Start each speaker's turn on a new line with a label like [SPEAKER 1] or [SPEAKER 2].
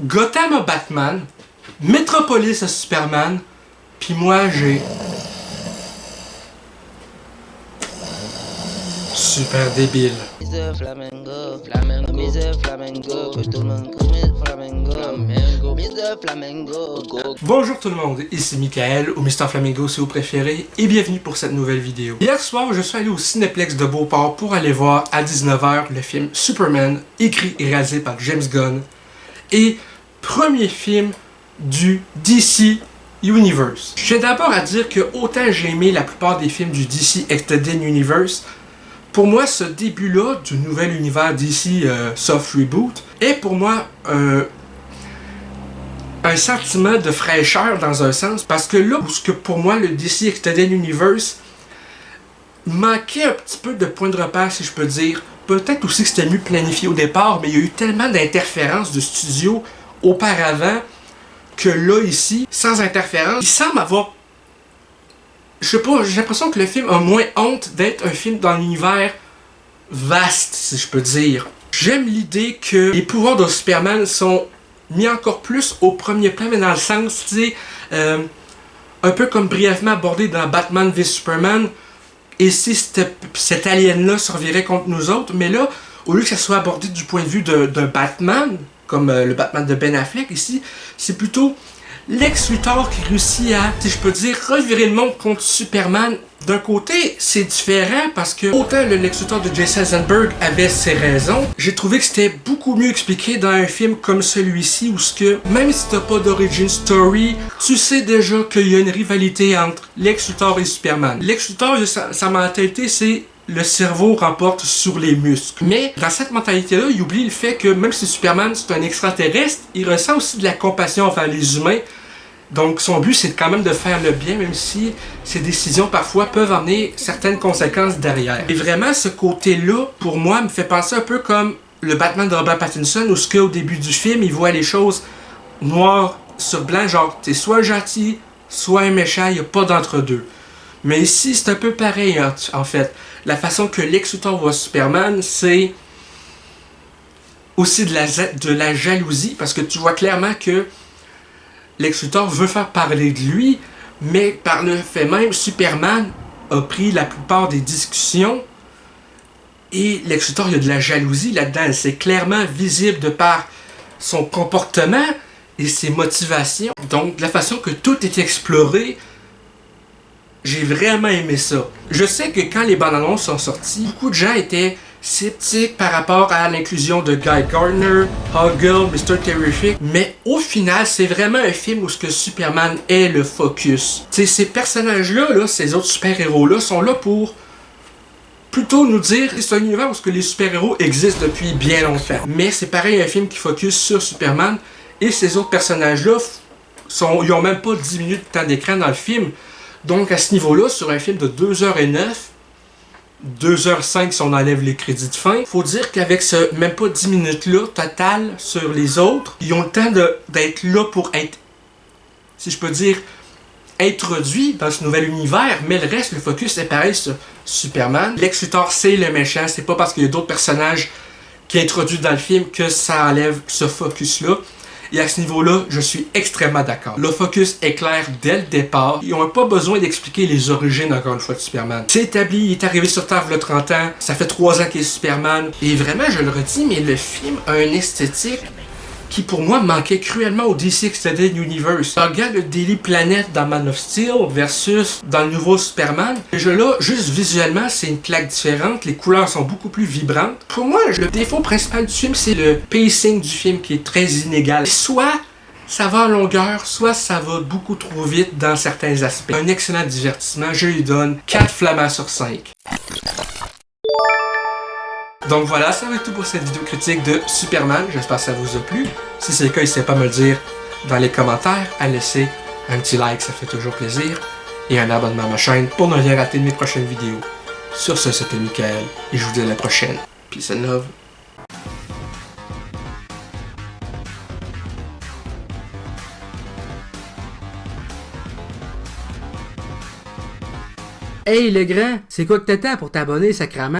[SPEAKER 1] Gotham a Batman, Metropolis a Superman, puis moi j'ai... Super débile. Bonjour tout le monde, ici Michael, ou Mr Flamingo si vous préférez, et bienvenue pour cette nouvelle vidéo. Hier soir, je suis allé au Cinéplex de Beauport pour aller voir à 19 h le film Superman, écrit et réalisé par James Gunn, et premier film du DC Universe. Je tiens d'abord à dire que autant j'ai aimé la plupart des films du DC Extended Universe, pour moi ce début-là du nouvel univers DC Soft Reboot est pour moi un sentiment de fraîcheur dans un sens, parce que là où ce que pour moi le DC Extended Universe manquait un petit peu de point de repère, si je peux dire. Peut-être aussi que c'était mieux planifié au départ, mais il y a eu tellement d'interférences de studio auparavant que là, ici, sans interférence, il semble avoir... Je sais pas, j'ai l'impression que le film a moins honte d'être un film dans l'univers vaste, si je peux dire. J'aime l'idée que les pouvoirs de Superman sont mis encore plus au premier plan, mais dans le sens, tu sais, un peu comme brièvement abordé dans Batman v Superman. Et si cet alien-là survirait contre nous autres, mais là, au lieu que ça soit abordé du point de vue d'un Batman, comme le Batman de Ben Affleck ici, c'est plutôt Lex Luthor qui réussit à, si je peux dire, revirer le monde contre Superman. D'un côté, c'est différent parce que autant le Lex Luthor de Jesse Eisenberg avait ses raisons, j'ai trouvé que c'était beaucoup mieux expliqué dans un film comme celui-ci où ce que, même si t'as pas d'origin story, tu sais déjà qu'il y a une rivalité entre Lex Luthor et Superman. Lex Luthor, sa mentalité, c'est le cerveau remporte sur les muscles. Mais dans cette mentalité-là, il oublie le fait que même si Superman c'est un extraterrestre, il ressent aussi de la compassion envers les humains. Donc son but c'est quand même de faire le bien, même si ses décisions parfois peuvent amener certaines conséquences derrière. Et vraiment ce côté-là, pour moi, me fait penser un peu comme le Batman de Robert Pattinson, où ce qu'au début du film, il voit les choses noires sur blanc, genre t'es soit gentil, soit un méchant, il n'y a pas d'entre-deux. Mais ici c'est un peu pareil en fait. La façon que Lex Luthor voit Superman, c'est aussi de la jalousie, parce que tu vois clairement que Lex Luthor veut faire parler de lui, mais par le fait même, Superman a pris la plupart des discussions et Lex Luthor, il y a de la jalousie là-dedans. C'est clairement visible de par son comportement et ses motivations. Donc, la façon que tout est exploré, j'ai vraiment aimé ça. Je sais que quand les bandes annonces sont sorties, beaucoup de gens étaient sceptiques par rapport à l'inclusion de Guy Gardner, Hawkgirl, Mr. Terrific, mais au final, c'est vraiment un film où ce que Superman est le focus. T'sais, ces personnages-là, ces autres super-héros-là, sont là pour plutôt nous dire que c'est un univers où ce que les super-héros existent depuis bien longtemps. Mais c'est pareil, un film qui focus sur Superman, et ces autres personnages-là, ils ont même pas 10 minutes de temps d'écran dans le film. Donc à ce niveau-là, sur un film de 2h09, 2h05 si on enlève les crédits de fin, faut dire qu'avec ce même pas 10 minutes-là, total, sur les autres, ils ont le temps d'être là pour être, si je peux dire, introduits dans ce nouvel univers, mais le reste, le focus est pareil sur Superman. Lex Luthor, c'est le méchant, c'est pas parce qu'il y a d'autres personnages qui sont introduits dans le film que ça enlève ce focus-là. Et à ce niveau-là, je suis extrêmement d'accord. Le focus est clair dès le départ. Ils n'ont pas besoin d'expliquer les origines, encore une fois, de Superman. C'est établi, il est arrivé sur Terre il y a 30 ans. Ça fait 3 ans qu'il est Superman. Et vraiment, je le redis, mais le film a une esthétique qui, pour moi, manquait cruellement au DC Extended Universe. Regarde le Daily Planet dans Man of Steel versus dans le nouveau Superman. Déjà là, juste visuellement, c'est une claque différente. Les couleurs sont beaucoup plus vibrantes. Pour moi, le défaut principal du film, c'est le pacing du film qui est très inégal. Soit ça va en longueur, soit ça va beaucoup trop vite dans certains aspects. Un excellent divertissement, je lui donne 4 flamants sur 5. Donc voilà, ça va être tout pour cette vidéo critique de Superman. J'espère que ça vous a plu. Si c'est le cas, n'hésitez pas à me le dire dans les commentaires, à laisser un petit like, ça fait toujours plaisir, et un abonnement à ma chaîne pour ne rien rater de mes prochaines vidéos. Sur ce, c'était Michael, et je vous dis à la prochaine. Peace and love.
[SPEAKER 2] Hey le grand, c'est quoi que t'attends pour t'abonner, sacrément?